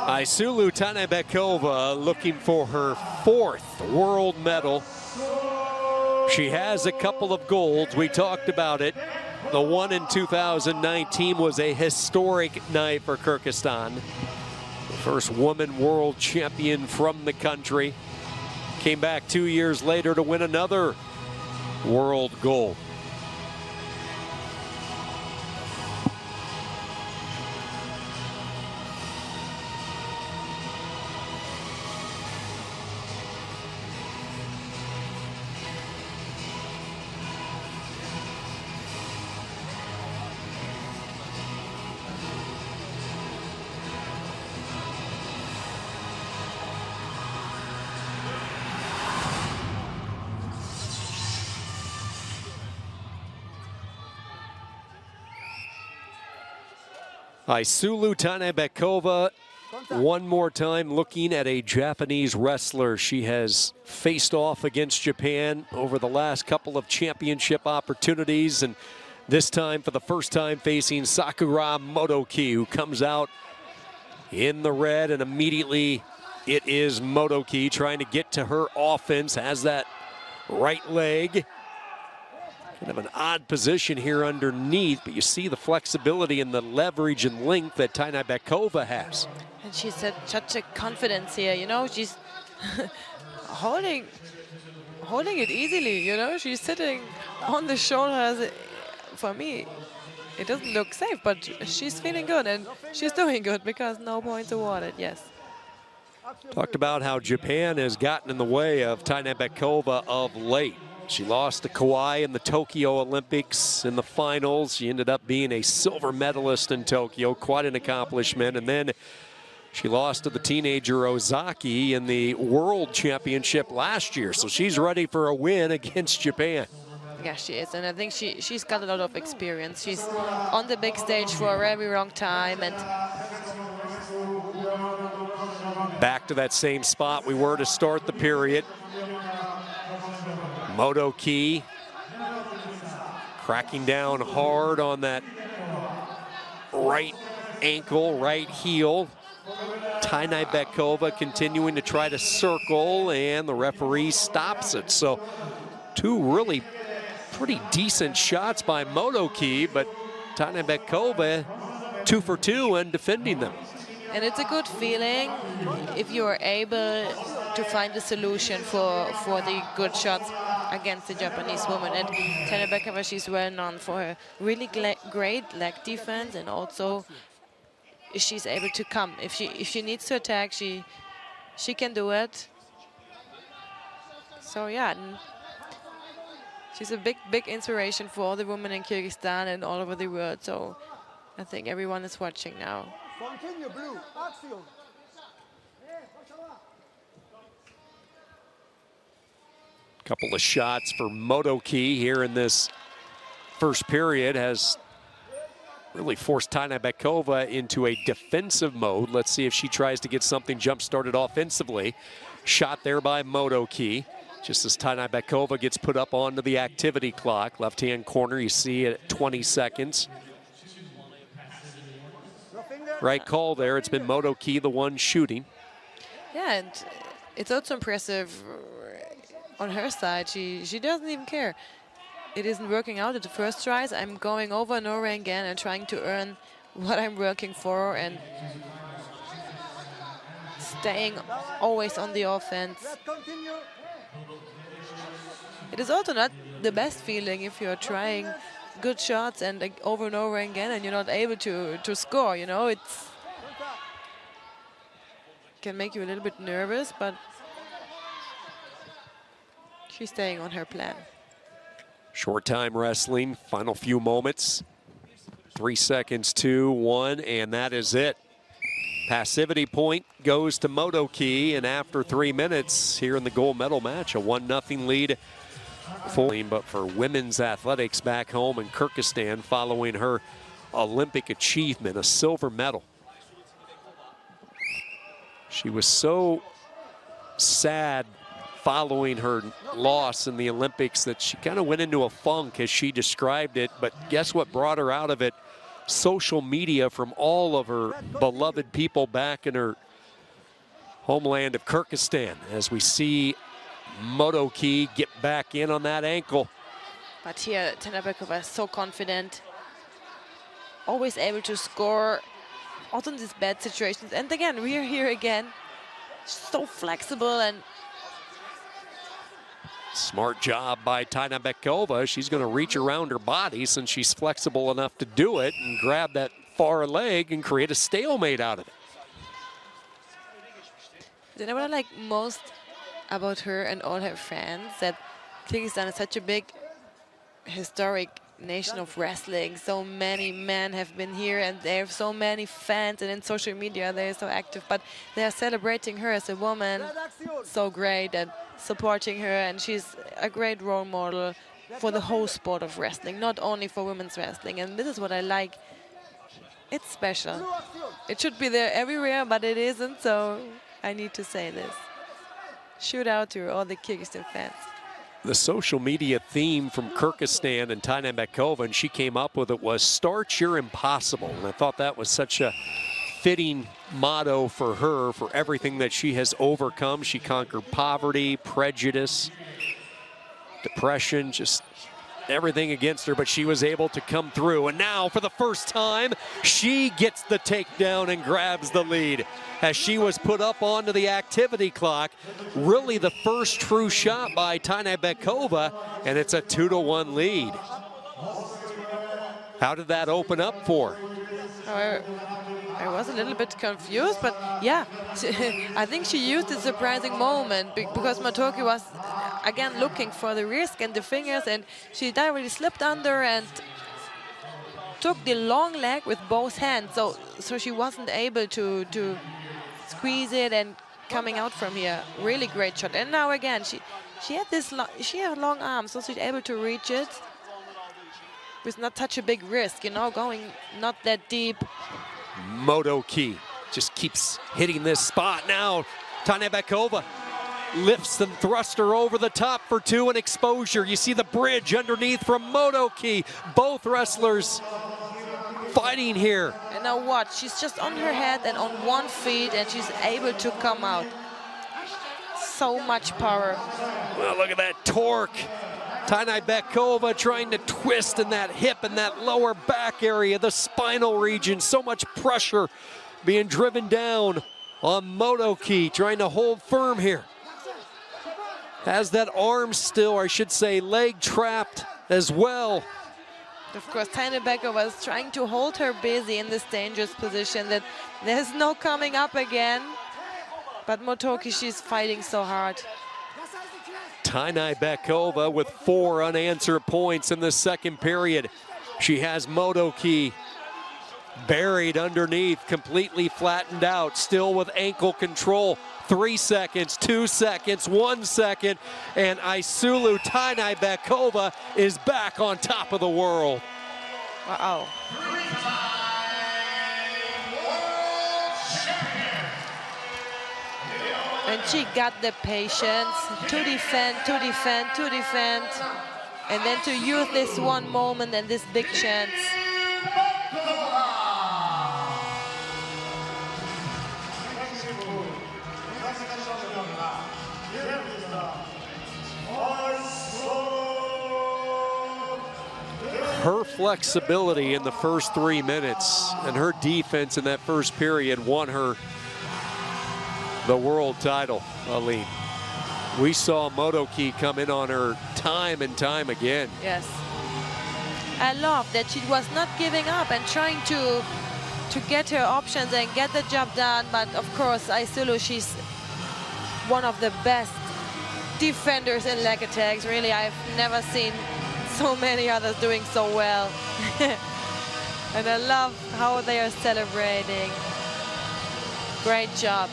Aisulu Tanaibekova looking for her 4th world medal. She has a couple of golds. We talked about it. The one in 2019 was a historic night for Kyrgyzstan. The first woman world champion from the country. Came back 2 years later to win another world gold. Aisulu Tanaibekova one more time looking at a Japanese wrestler she has faced off against Japan over the last couple of championship opportunities, and this time for the first time facing Sakura Motoki, who comes out in the red, and immediately it is Motoki trying to get to her offense, has that right leg. Kind of an odd position here underneath, but you see the flexibility and the leverage and length that Tanaibekova has. And she's had such a confidence here, you know, she's holding it easily, you know, she's sitting on the shoulders. For me, it doesn't look safe, but she's feeling good and she's doing good because no points awarded, yes. Talked about how Japan has gotten in the way of Tanaibekova of late. She lost to Kawai in the Tokyo Olympics in the finals. She ended up being a silver medalist in Tokyo, quite an accomplishment. And then she lost to the teenager Ozaki in the World Championship last year. So she's ready for a win against Japan. Yeah, she is, and I think she's got a lot of experience. She's on the big stage for a very long time, and back to that same spot we were to start the period. Motoki cracking down hard on that right ankle, right heel. Tanaibekova continuing to try to circle, and the referee stops it. So two really pretty decent shots by Motoki, but Tanaibekova 2 for 2 and defending them. And it's a good feeling if you are able to find a solution for the good shots against the Japanese woman. And Tanaibekova, she's well known for her really great leg defense, and also she's able to come. If she needs to attack, she can do it. So yeah, she's a big inspiration for all the women in Kyrgyzstan and all over the world. So I think everyone is watching now. Continue, blue. Action. Couple of shots for Motoki here in this first period has really forced Tanaibekova into a defensive mode. Let's see if she tries to get something jump-started offensively. Shot there by Motoki. Just as Tanaibekova gets put up onto the activity clock. Left-hand corner, you see it at 20 seconds. Right call there. It's been Motoki the one shooting. Yeah, and it's also impressive on her side. She doesn't even care. It isn't working out at the first tries. I'm going over and over again and trying to earn what I'm working for and staying always on the offense. It is also not the best feeling if you're trying good shots and like, over and over again and you're not able to score, you know. It's can make you a little bit nervous, but she's staying on her plan. Short time wrestling, final few moments. 3 seconds, 2, 1, and that is it. Passivity point goes to Motoki, and after 3 minutes here in the gold medal match, a 1-0 lead. But for women's athletics back home in Kyrgyzstan following her Olympic achievement, a silver medal. She was so sad following her loss in the Olympics that she kind of went into a funk, as she described it. But guess what brought her out of it? Social media from all of her beloved people back in her homeland of Kyrgyzstan, as we see Motoki get back in on that ankle. But here, Tanabeckova is so confident, always able to score, also in these bad situations. And again, we are here again, so flexible and smart job by Tanabeckova. She's going to reach around her body since she's flexible enough to do it and grab that far leg and create a stalemate out of it. You know what I like most about her and all her fans? That Kyrgyzstan is such a big historic nation of wrestling. So many men have been here and they have so many fans, and in social media they're so active, but they are celebrating her as a woman so great and supporting her, and she's a great role model for the whole sport of wrestling, not only for women's wrestling. And this is what I like. It's special. It should be there everywhere, but it isn't, so I need to say this. Shout out to all the Kyrgyzstan fans. The social media theme from Kyrgyzstan and Tanabeckova, and she came up with it, was "Start Your Impossible." And I thought that was such a fitting motto for her, for everything that she has overcome. She conquered poverty, prejudice, depression, just everything against her, but she was able to come through. And now, for the first time, she gets the takedown and grabs the lead as she was put up onto the activity clock. Really the first true shot by Tanabeckova, and it's a 2-1 lead. How did that open up for her? I was a little bit confused, but yeah, I think she used a surprising moment because Motoki was again looking for the wrist and the fingers, and she directly slipped under and took the long leg with both hands, so she wasn't able to squeeze it and coming out from here. Really great shot. And now again, she had this she had long arms, so she's able to reach it with not such a big risk, you know, going not that deep. Motoki just keeps hitting this spot. Now Tanabeckova lifts and thrusts her over the top for two and exposure. You see the bridge underneath from Motoki. Both wrestlers fighting here. And now watch, she's just on her head and on one feet, and she's able to come out. So much power. Well, look at that torque. Tanabeckova trying to twist in that hip and that lower back area, the spinal region. So much pressure being driven down on Motoki, trying to hold firm here. Has that arm still, or I should say leg trapped as well. Of course, Tanabeckova was trying to hold her busy in this dangerous position that there's no coming up again. But Motoki, she's fighting so hard. Tanabeckova with 4 unanswered points in the second period. She has Motoki buried underneath, completely flattened out, still with ankle control. 3 seconds, 2 seconds, 1 second, and Aisulu Tanabeckova is back on top of the world. Wow. And she got the patience to defend, and then to use this one moment and this big chance. Her flexibility in the first 3 minutes and her defense in that first period won her the world title, Aline. We saw Motoki come in on her time and time again. Yes. I love that she was not giving up and trying to get her options and get the job done. But of course, Aisulu, she's one of the best defenders in leg attacks. Really, I've never seen so many others doing so well. And I love how they are celebrating. Great job.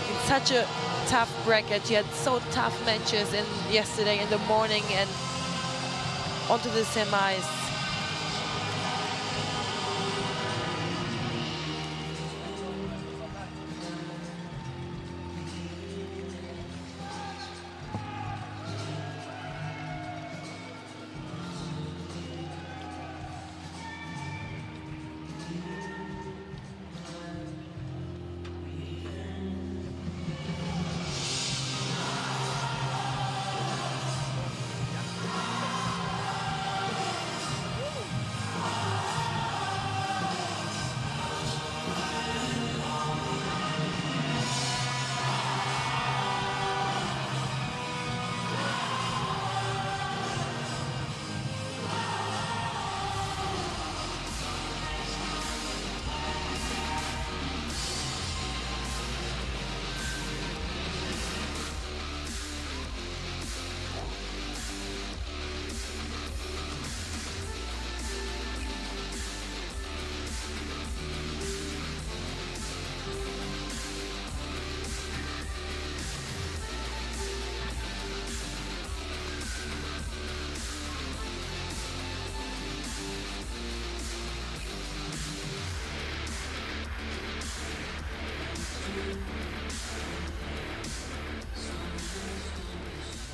In such a tough bracket. She had so tough matches yesterday in the morning and onto the semis.